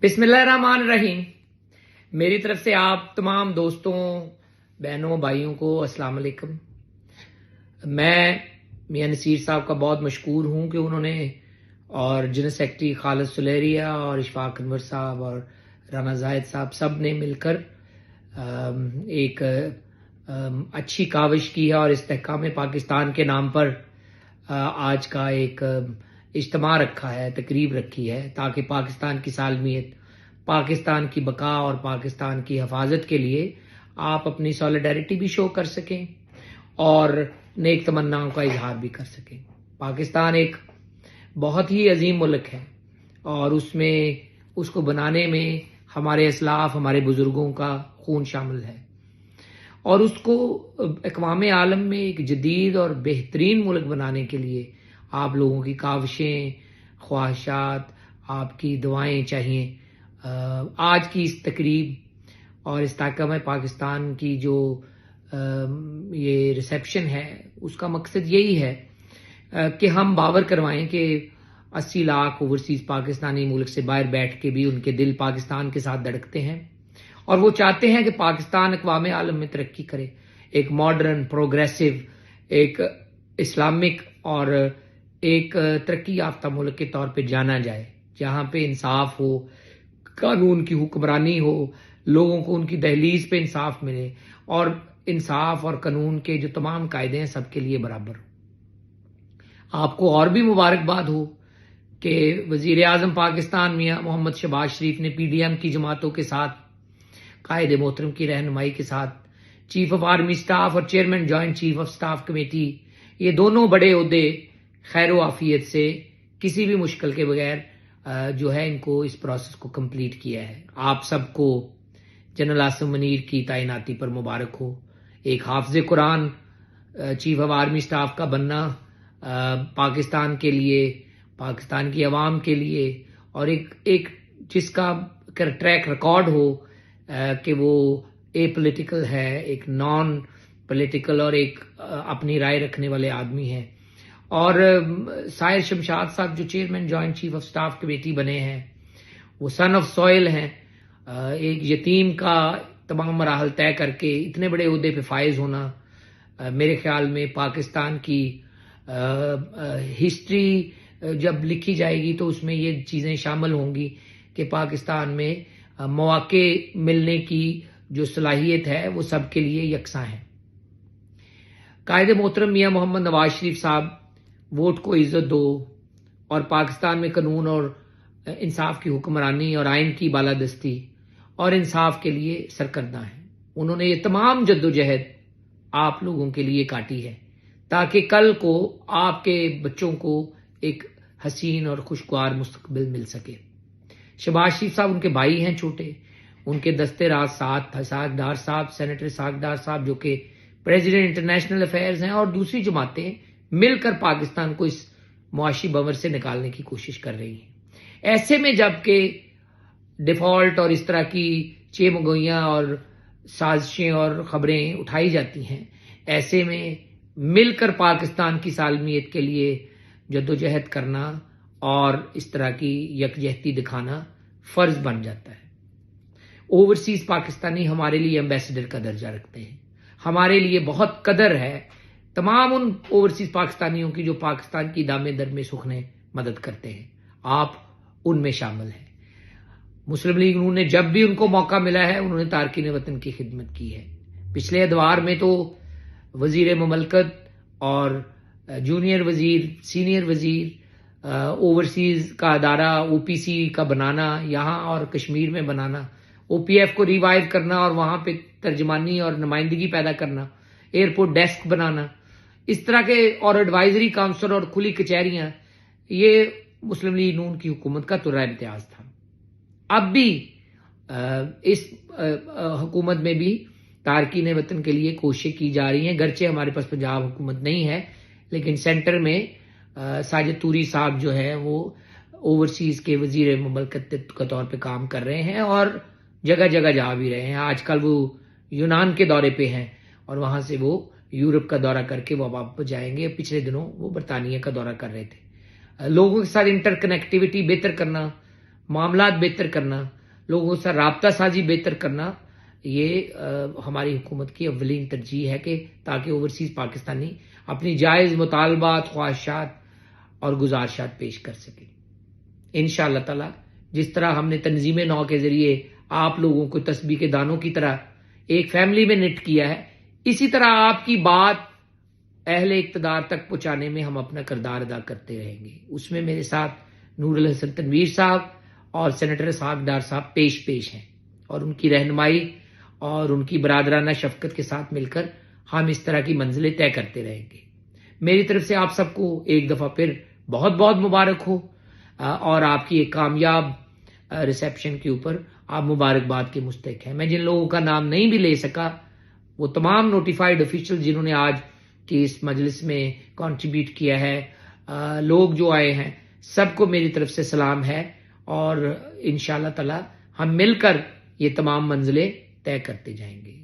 बिस्मिल्लाहिर्रहमानिर्रहीम। मेरी तरफ से आप तमाम दोस्तों, बहनों, भाइयों को अस्सलाम वालेकुम। मैं मियां नसीर साहब का बहुत मशकूर हूं कि उन्होंने और जनरल सेक्रेटरी खालिद सुलेरिया और इशफाक अनवर साहब और राना जाहिद साहब सब ने मिलकर एक अच्छी काविश की है और इस्तेहकाम पाकिस्तान के नाम पर आज का एक इज्तिमा रखा है, तकरीब रखी है, ताकि पाकिस्तान की सालमियत, पाकिस्तान की बका और पाकिस्तान की हिफाजत के लिए आप अपनी सॉलिडारिटी भी शो कर सकें और नेक तमन्नाओं का इजहार भी कर सकें। पाकिस्तान एक बहुत ही अजीम मुल्क है और उसमें उसको बनाने में हमारे असलाफ, हमारे बुजुर्गों का खून शामिल है और उसको अक़वाम आलम में एक जदीद और बेहतरीन मुल्क बनाने के लिए आप लोगों की काविशें, ख्वाहिशात, आपकी दुआएं चाहिए। आज की इस तकरीब और इस्तेहकाम पाकिस्तान की जो ये रिसेप्शन है, उसका मकसद यही है कि हम बावर करवाएं कि 80 लाख ओवरसीज पाकिस्तानी मुल्क से बाहर बैठ के भी उनके दिल पाकिस्तान के साथ धड़कते हैं और वो चाहते हैं कि पाकिस्तान अक़वाम आलम में तरक्की करे, एक मॉडर्न, प्रोग्रेसिव, एक इस्लामिक और एक तरक्की याफ्ता मुल्क के तौर पे जाना जाए, जहाँ पे इंसाफ हो, कानून की हुक्मरानी हो, लोगों को उनकी दहलीज पे इंसाफ मिले और इंसाफ और कानून के जो तमाम कायदे हैं सबके लिए बराबर हो। आपको और भी मुबारकबाद हो कि वजीर आजम पाकिस्तान मियां मोहम्मद शहबाज शरीफ ने PDM की जमातों के साथ, कायदे मोहतरम की रहनुमाई के साथ, चीफ ऑफ आर्मी स्टाफ और chairman joint chief of staff committee, ये दोनों बड़े ओहदे खैर आफियत से किसी भी मुश्किल के बगैर जो है इनको इस प्रोसेस को कंप्लीट किया है। आप सबको जनरल आसिम मुनीर की तैनाती पर मुबारक हो। एक हाफिज कुरान चीफ ऑफ आर्मी स्टाफ का बनना पाकिस्तान के लिए, पाकिस्तान की आवाम के लिए और एक जिसका ट्रैक रिकॉर्ड हो कि वो एपॉलिटिकल है, एक नॉन पॉलिटिकल और एक अपनी राय रखने वाले आदमी हैं। और साहिर शमशाद साहब जो chairman joint chief of staff committee बने हैं, वो सन ऑफ सॉइल हैं, एक यतीम का तमाम मराहल तय करके इतने बड़े ओहदे पे फायज होना, मेरे ख्याल में पाकिस्तान की हिस्ट्री जब लिखी जाएगी तो उसमें ये चीज़ें शामिल होंगी कि पाकिस्तान में मौके मिलने की जो सलाहियत है वो सबके लिए यकसा है। कायदे मोहतरम मियां मोहम्मद नवाज शरीफ साहब वोट को इज्जत दो और पाकिस्तान में कानून और इंसाफ की हुक्मरानी और आइन की बालादस्ती और इंसाफ के लिए सरकर्दा हैं। उन्होंने ये तमाम जद्दोजहद आप लोगों के लिए काटी है ताकि कल को आपके बच्चों को एक हसीन और खुशगवार मुस्तकबिल मिल सके। शहबाज शरीफ साहब उनके भाई हैं छोटे, उनके दस्ते राज सागदार साहब, सेनेटर सागदार साहब जो कि प्रेसिडेंट इंटरनेशनल अफेयर्स हैं, और दूसरी जमातें मिलकर पाकिस्तान को इस मुआशी बवर से निकालने की कोशिश कर रही हैं। ऐसे में जबकि डिफॉल्ट और इस तरह की चेमगोइयां और साजिशें और खबरें उठाई जाती हैं, ऐसे में मिलकर पाकिस्तान की सालमियत के लिए जद्दोजहद करना और इस तरह की यकजहती दिखाना फर्ज बन जाता है। ओवरसीज पाकिस्तानी हमारे लिए एम्बेसडर का दर्जा रखते हैं, हमारे लिए बहुत कदर है तमाम उन ओवरसीज पाकिस्तानियों की जो पाकिस्तान की दामे दर में सुखने मदद करते हैं। आप उनमें शामिल हैं। मुस्लिम लीग नून ने जब भी उनको मौका मिला है उन्होंने तारकीन वतन की खिदमत की है। पिछले अदवार में तो वजीर ममलकत और जूनियर वजीर, सीनियर वजीर, ओवरसीज का अदारा OPC का बनाना, यहाँ और कश्मीर में बनाना, OPF को रिवाइव करना और वहां पे तर्जमानी और नुमाइंदगी पैदा करना, एयरपोर्ट डेस्क बनाना, इस तरह के और एडवाइजरी काउंसिल और खुली कचहरियां, ये मुस्लिम लीग नून की हुकूमत का तुर्रा इम्तियाज था। अब भी इस हुकूमत में भी तारकीन वतन के लिए कोशिशें की जा रही हैं, गरचे हमारे पास पंजाब हुकूमत नहीं है, लेकिन सेंटर में साजिद तूरी साहब जो है वो ओवरसीज के वजीर ममलकत के तौर पे काम कर रहे हैं और जगह जगह जा भी रहे हैं। आजकल वो यूनान के दौरे पे हैं और वहां से वो यूरोप का दौरा करके वो वापस जाएंगे। पिछले दिनों वो बरतानिया का दौरा कर रहे थे। लोगों के साथ इंटरकनेक्टिविटी बेहतर करना, معاملات بہتر کرنا، لوگوں سے رابطہ سازی بہتر کرنا، یہ ہماری حکومت کی اولین ترجیح ہے کہ تاکہ اوورسیز پاکستانی اپنی جائز مطالبات، خواہشات اور گزارشات پیش کر سکیں۔ انشاءاللہ تعالی جس طرح ہم نے تنظیم نو کے ذریعے آپ لوگوں کو تسبیح کے دانوں کی طرح ایک فیملی میں نٹ کیا ہے، اسی طرح آپ کی بات اہل اقتدار تک پہنچانے میں ہم اپنا کردار ادا کرتے رہیں گے۔ اس میں میرے ساتھ نور الحسن تنویر صاحب اور سینیٹر اسحاق ڈار صاحب پیش ہیں، اور ان کی رہنمائی اور ان کی برادرانہ شفقت کے ساتھ مل کر ہم اس طرح کی منزلیں طے کرتے رہیں گے۔ میری طرف سے آپ سب کو ایک دفعہ پھر بہت بہت مبارک ہو، اور آپ کی ایک کامیاب ریسیپشن کے اوپر آپ مبارکباد کے مستحق ہیں۔ میں جن لوگوں کا نام نہیں بھی لے سکا، وہ تمام نوٹیفائڈ آفیشل جنہوں نے آج کی اس مجلس میں کنٹریبیوٹ کیا ہے، لوگ جو آئے ہیں، سب کو میری طرف سے سلام ہے، اور انشاءاللہ تعالی ہم مل کر یہ تمام منزلیں طے کرتے جائیں گے۔